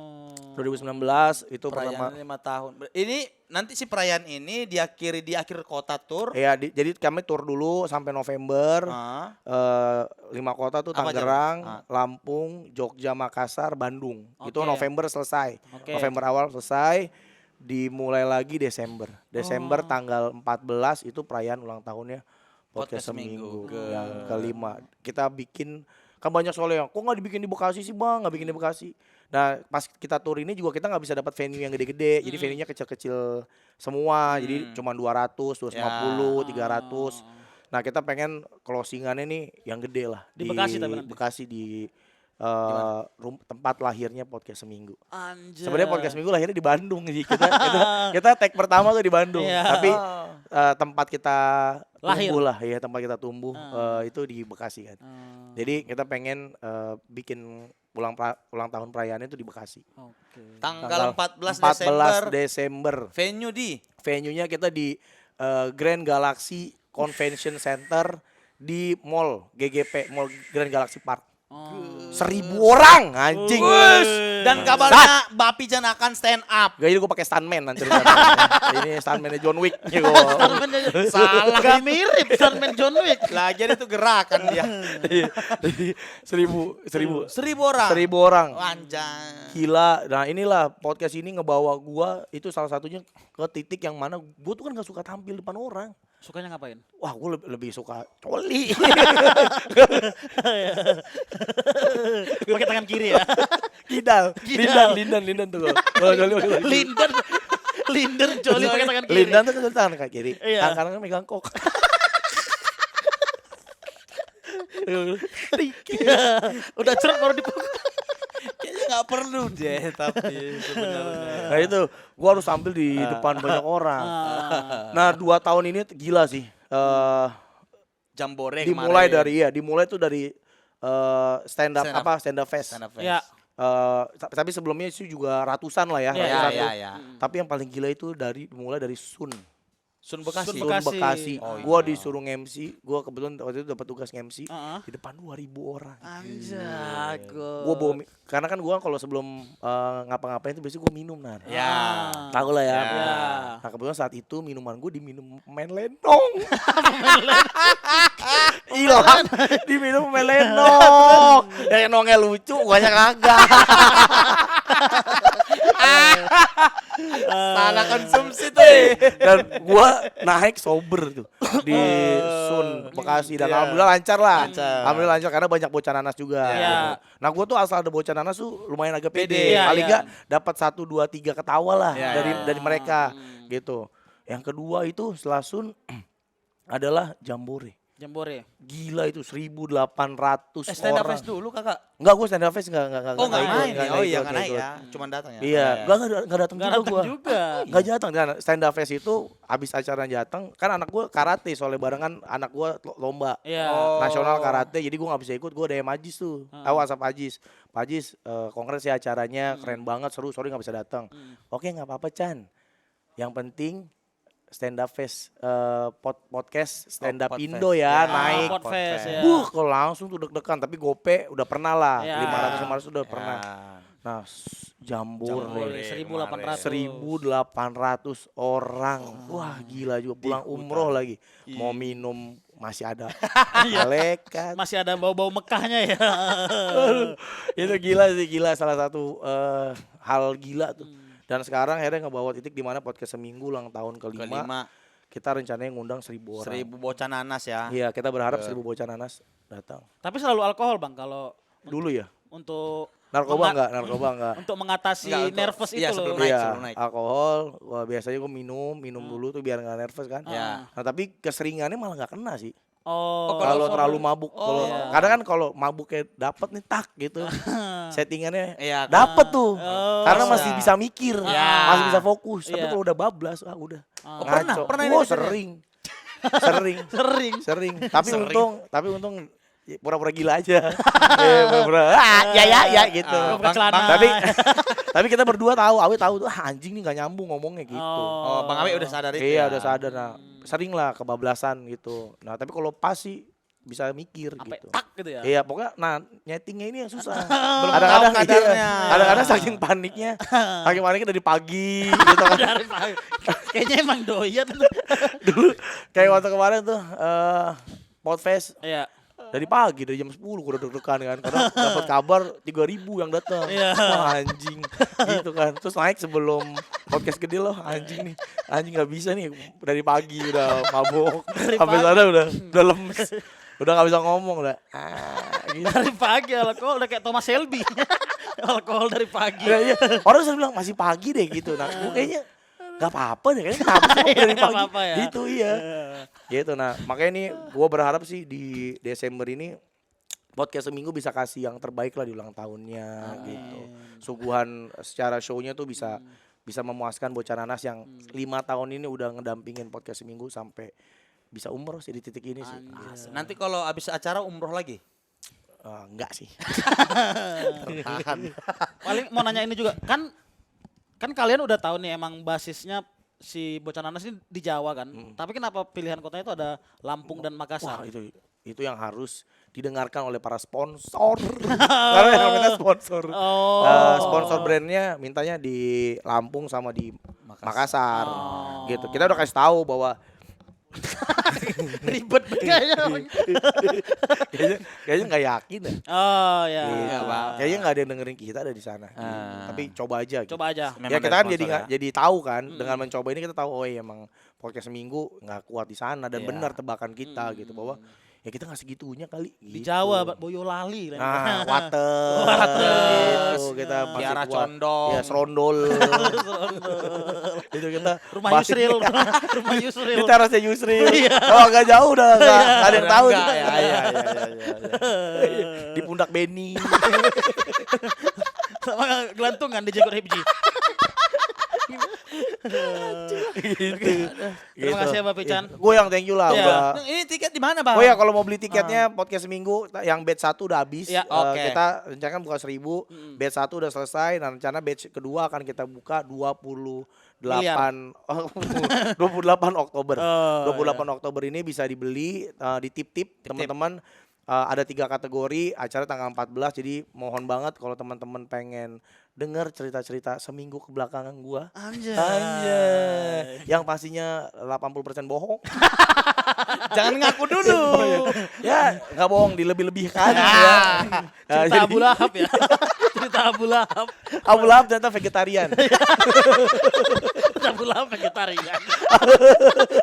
B: 2019 itu pertama.
C: Perayaan 5 tahun. Ini nanti si perayaan ini diakhiri di akhir kota tour.
B: Ya, jadi kami tur dulu sampai November.
C: Ah.
B: 5 kota tuh
C: Apa aja?
B: Tangerang,
C: Ah.
B: Lampung, Jogja, Makassar, Bandung. Itu
A: Oke.
B: November selesai.
A: Oke.
B: November awal selesai. Dimulai lagi Desember. Desember tanggal 14 itu perayaan ulang tahunnya podcast
C: Podcast
B: seminggu
C: Minggu.
B: yang kelima. Kita bikin kan banyak soalnya yang kok nggak dibikin di Bekasi sih bang, nggak bikin di Bekasi. Nah pas kita tour ini juga kita nggak bisa dapat venue yang gede-gede, jadi venue-nya kecil-kecil semua, jadi cuma 200, 250, 300. Nah kita pengen closingannya nih yang gede lah
A: Di Bekasi tapi nanti?
B: Bekasi di tempat lahirnya podcast seminggu.
A: Anjay.
B: Sebenarnya podcast minggu lahirnya di Bandung sih. Kita tag pertama tuh di Bandung.
A: Iya.
B: Tapi tempat kita
A: Lahir.
B: tumbuh lah ya, tempat kita tumbuh itu di Bekasi kan. Jadi kita pengen bikin ulang tahun perayaannya itu di Bekasi.
A: Oke.
C: Tanggal 14
B: Desember.
C: Venue di
B: Venue-nya kita di Grand Galaxy Convention Center di Mall GGP, Mall Grand Galaxy Park. 1.000 orang anjing.
C: dan kabarnya Bapi Jan akan stand up.
B: Gak jadi gue pakai stuntman nanti. Ini stuntman John Wick.
A: Stuntman aja. Salah. Gak mirip stuntman John Wick.
C: Lagian itu gerakan dia.
B: 1.000
C: 1.000 orang.
B: 1.000 orang.
C: Anjay.
B: Gila. Nah inilah podcast ini ngebawa gua itu salah satunya ke titik yang mana gua tuh kan gak suka tampil depan orang.
A: Sukanya ngapain?
B: Wah gua lebih suka coli.
A: Pakai tangan kiri ya.
B: Kidal.
A: Kidal.
B: Lindan tuh. Kalau coli pakai tangan kiri.
A: Linder joli pakai tangan kiri.
B: Lindan tuh kan tangan kiri.
A: Iya.
B: Kanan kan megang kok.
A: Udah cerut baru dipukul.
C: Kayaknya nggak perlu deh tapi sebenarnya.
B: Nah itu, gua harus tampil di depan banyak orang. Nah 2 tahun ini gila sih.
C: Jambore
B: Dimulai
C: kemarin.
B: dimulai tuh dari stand up fest.
C: Stand up fest.
A: Ya.
B: Tapi sebelumnya sih juga ratusan lah ya.
A: Iya,
B: ratusan
C: iya,
B: tuh.
C: iya.
B: Tapi yang paling gila itu dimulai dari Sun.
C: Sun Bekasi.
A: Sun
B: Sun
A: Bekasi.
B: Bekasi.
C: Oh,
B: Gua
C: iya.
B: disuruh MC, gua kebetulan waktu itu dapat tugas MC
A: Heeh.
B: di depan 2.000 orang.
C: Anjay.
B: Gua bawa karena kan gua kalau sebelum ngapa-ngapain itu biasanya gua minum nah.
C: Ya.
B: Tahu lah ya.
C: Ya.
B: Nah kebetulan saat itu minuman gue diminum pemain lenong. Hilang diminum pemain lenong. Lenongnya lucu, banyak kagak.
C: Salah konsumsi tuh.
B: Dan gua naik sober tuh di Sun Bekasi dan
C: Iya.
B: alhamdulillah lancar lah.
C: Lancar.
B: Alhamdulillah lancar karena banyak bocah nanas juga.
A: Iya.
B: gitu. Nah gua tuh asal ada bocah nanas tuh lumayan agak pede.
A: Iya,
B: Paling
A: iya.
B: enggak dapat 1 2 3 ketawa lah
C: Iya,
B: dari mereka gitu. Yang kedua itu setelah Sun adalah Jambore.
A: Jambore.
B: Gila itu 1.800
C: Stand up
B: orang.
C: fest dulu kakak.
B: Enggak, gue stand up fest enggak
C: Oh nggak
B: ikut,
C: main ya? Oh iya
B: ikut,
C: nggak naik
B: ikut.
C: ya. Cuman datang ya.
B: Iya, enggak datang
A: Enggak
B: juga
A: datang
B: gua.
A: juga.
B: Enggak datang. Dan stand up fest itu habis acara datang, kan anak gue karate soalnya barengan anak gue lomba.
A: Iya.
C: Oh.
B: Nasional karate, jadi gue nggak bisa ikut, gue DM Ajis tuh, WhatsApp Ajis, Pak Ajis, kongres ya acaranya, keren banget, seru, sorry nggak bisa datang. Oke nggak apa-apa Chan, yang penting stand up fest, podcast stand up
C: Podfest.
B: Indo ya,
C: Ya.
B: naik.
A: Podfest ya.
B: Kalau langsung tuh deg-degan, tapi gope udah pernah lah,
A: Ya.
B: 500 udah pernah.
C: Ya.
B: Nah, Jambore.
C: Jambore.
A: 1.800.
B: 1.800 orang. Wah, gila juga pulang umroh lagi. Mau minum masih ada malaikat.
A: Masih ada bau-bau Mekahnya ya.
B: Itu gila sih, gila salah satu hal gila tuh. Dan sekarang akhirnya ngebawa titik di mana podcast seminggu ulang tahun kelima.
C: Kelima.
B: Kita rencananya ngundang 1.000 orang.
C: 1000 bocah nanas ya.
B: Iya, kita berharap 1.000 bocah nanas datang.
A: Tapi selalu alkohol Bang kalau
B: Dulu ya.
A: untuk
B: Narkoba enggak.
A: untuk mengatasi
C: Enggak, untuk-
A: nervous
C: iya,
A: itu
C: sebelum
A: loh.
C: naik,
B: Iya,
C: sebelum naik.
B: alkohol. Wah, biasanya gue minum dulu tuh biar nggak nervous kan.
C: Ya.
B: Nah, tapi keseringannya malah nggak kena sih.
A: Oh,
B: Kalau terlalu mabuk, kalau
A: iya.
B: kadang kan kalau mabuknya dapet nih tak gitu, settingannya
C: Iya,
B: dapet tuh,
A: Oh,
B: karena
C: bisa.
B: masih bisa mikir,
C: Iya.
B: masih bisa fokus. Tapi
A: Iya.
B: kalau udah bablas, udah
A: Oh,
B: ngaco.
C: pernah
B: Wah,
C: ini
B: sering.
A: sering.
B: Tapi
C: Sering.
B: untung pura-pura gila aja. Pura-pura, ya gitu.
A: Ah, buka celana.
B: Tapi kita berdua tahu, Awi tahu tuh anjing nih nggak nyambung ngomongnya gitu.
C: Oh, Bang Awe udah sadar itu.
B: Iya
C: ya?
B: udah sadar, nah sering lah kebablasan gitu. Nah tapi kalau pas sih bisa mikir
A: Sampai
B: gitu.
A: tak gitu ya.
B: Iya pokoknya nah nyetingnya ini yang susah.
C: Belum
B: Kadang-kadang
C: tahu kadarnya.
B: kadang-kadang saking paniknya dari pagi gitu kan.
A: Dari pagi. Kayaknya emang doyan.
B: Dulu kayak waktu kemarin tuh Podfest
A: Iya.
B: dari pagi dari jam 10 gue udah deg-degan kan karena dapat kabar 3.000 yang datang.
A: Iya.
B: Wah anjing gitu kan. Terus naik sebelum podcast gede loh anjing nih. Anjing nggak bisa nih dari pagi udah mabuk. Sampai sana udah lemes. Udah nggak bisa ngomong udah. Gitu.
A: Dari pagi alkohol udah kayak Thomas Shelby. Alkohol dari pagi.
B: Ya, iya. Orang selalu bilang masih pagi deh gitu. Nah, gue kayaknya gak apa-apa deh kayaknya kenapa sih dari
A: Nggak
B: pagi.
A: apa-apa ya.
B: Gitu iya. Gitu nah, makanya nih gue berharap sih di Desember ini podcast seminggu bisa kasih yang terbaik lah di ulang tahunnya gitu. Suguhan secara show-nya tuh bisa memuaskan bocah nanas yang 5 tahun ini udah ngedampingin podcast seminggu sampai bisa umroh sih di titik ini sih.
C: Nanti kalau habis acara umroh lagi.
B: Enggak sih.
C: Tertahan.
A: Paling mau nanya ini juga kan kalian udah tahu nih emang basisnya si Bocah Nanas ini di Jawa kan. Tapi kenapa pilihan kotanya itu ada Lampung dan Makassar?
B: Wah itu yang harus didengarkan oleh para sponsor. Karena yang namanya sponsor. Sponsor brandnya mintanya di Lampung sama di Makassar. Gitu. Kita udah kasih tahu bahwa
A: Ribet kayaknya.
B: kayaknya nggak yakin ya.
A: Oh ya.
B: Gitu. Kayaknya nggak ada yang dengerin kita ada di sana. Gitu. Tapi coba aja. Gitu.
A: Coba aja.
C: Memang
B: Ya kita kan
C: dari
B: jadi
C: sponsor ya.
B: jadi tahu kan dengan mencoba ini kita tahu oh iya emang podcast seminggu nggak kuat di sana dan
C: Iya.
B: benar tebakan kita gitu bahwa ya kita nggak segitunya kali.
A: Di
B: gitu.
A: Jawa Boyolali.
B: Nah, wates.
A: Wates.
B: Gitu, kita masih
C: Kiara
B: kuat.
C: Condong.
B: Ya, serondol. Itu kita
A: Rumah
B: masih-
A: Yusril. Rumah Yusril.
B: Kita rasanya Yusril. Oh, agak jauh udah nggak ada yang tahu.
C: Enggak, ya, iya.
B: Di pundak Benny.
A: Sama gelantungan di Jenggot Hibji.
B: Gitu.
A: Terima kasih ya, Bapak Ican.
B: Gue yang thank you lah
A: Iya.
B: udah.
C: Ini tiket di mana, Bang?
B: Oh ya kalau mau beli tiketnya podcast seminggu yang batch 1 udah habis.
A: Ya,
C: oke.
B: Kita rencanakan buka 1.000, batch 1 udah selesai. Nah, rencana batch kedua akan kita buka 28 Oktober. 28 Oktober ini bisa dibeli di tip-tip teman-teman. Ada 3 kategori, acara tanggal 14. Jadi mohon banget kalau teman-teman pengen dengar cerita-cerita seminggu kebelakangan gua. Anjay. Yang pastinya 80% bohong.
C: Jangan ngaku dulu.
B: Ya, nggak bohong, dilebih-lebihkan.
C: Ya.
B: Ya.
A: Cerita
B: Jadi,
A: Abu Lahab ya. Cerita Abu Lahab.
B: Abu Lahab ternyata vegetarian.
A: Abu Lahab vegetarian.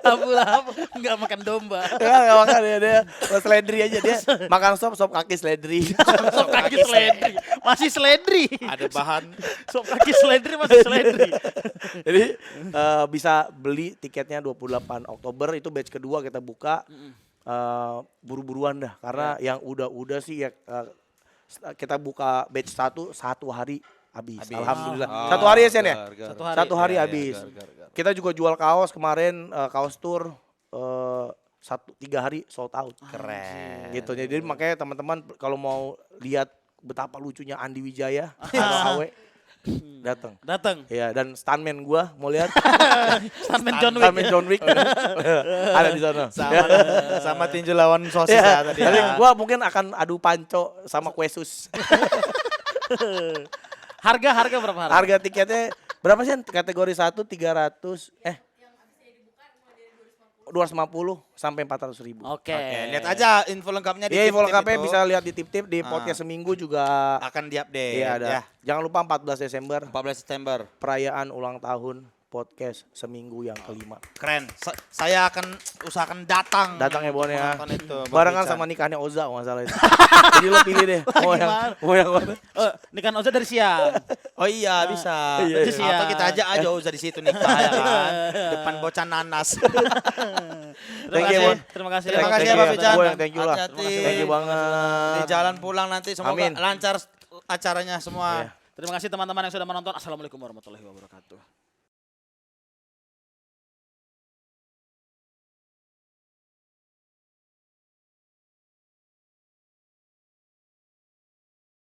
A: Abu Lahab nggak makan domba.
B: Nggak makan dia seledri aja dia makan sop kaki seledri.
A: Sop kaki seledri. Masih seledri.
C: Ada bahan.
A: Sop kaki seledri masih seledri.
B: Jadi bisa beli tiketnya 28 Oktober itu batch kedua kita buka. Buru-buruan dah karena yang udah sih ya kita buka batch 1 hari habis. Alhamdulillah.
C: Oh,
B: 1 hari ya Sen ya?
C: gar.
B: 1 hari
C: Ya, ya,
B: habis.
C: gar.
B: Kita juga jual kaos kemarin kaos tour 3 hari sold out.
C: Keren.
B: Gitu. Jadi makanya teman-teman kalau mau lihat betapa lucunya Andi Wijaya atau Awe datang. Ya dan stuntman gua mau lihat
A: Stuntman John Wick.
B: stuntman John Wick ada di sana.
C: Sama tinju lawan sosis
B: Ya,
C: ya tadi.
B: tapi
C: Ya.
B: gua mungkin akan adu panco sama Kuesus.
A: Harga berapa harga?
B: Harga tiketnya berapa sih? Kategori 1 300 250 sampai 400.000.
A: Oke.
C: Oke, lihat aja info lengkapnya di
B: Iya, info
C: tip-tip
B: lengkapnya
C: itu.
B: bisa lihat di tip-tip di podcast seminggu juga.
C: Akan diupdate.
B: Iya ada.
C: Ya.
B: Jangan lupa 14 Desember
C: 14 September.
B: perayaan ulang tahun podcast seminggu yang kelima.
C: Keren. Saya akan usahakan datang.
B: Datang ya Bon ya.
C: Nonton itu. Bang
B: Barengan
C: Ican.
B: sama nikahnya Oza kalau nggak salah itu. Jadi lo pilih deh. Mau yang mana?
A: Nikahan Oza dari siang.
C: Oh iya bisa.
B: Iya,
A: iya.
C: Atau kita aja Oza di situ nikah ya kan. Depan bocah nanas.
B: Thank you, Bon.
A: Terima kasih.
C: Terima kasih ya
B: Thank
C: Pak
B: you.
C: Fijan.
B: Gua yang thank you lah.
C: Hati-hati.
B: Thank you banget.
C: Di jalan pulang nanti semoga
B: Amin.
C: lancar acaranya semua.
B: Iya.
A: Terima kasih teman-teman yang sudah menonton. Assalamualaikum warahmatullahi wabarakatuh.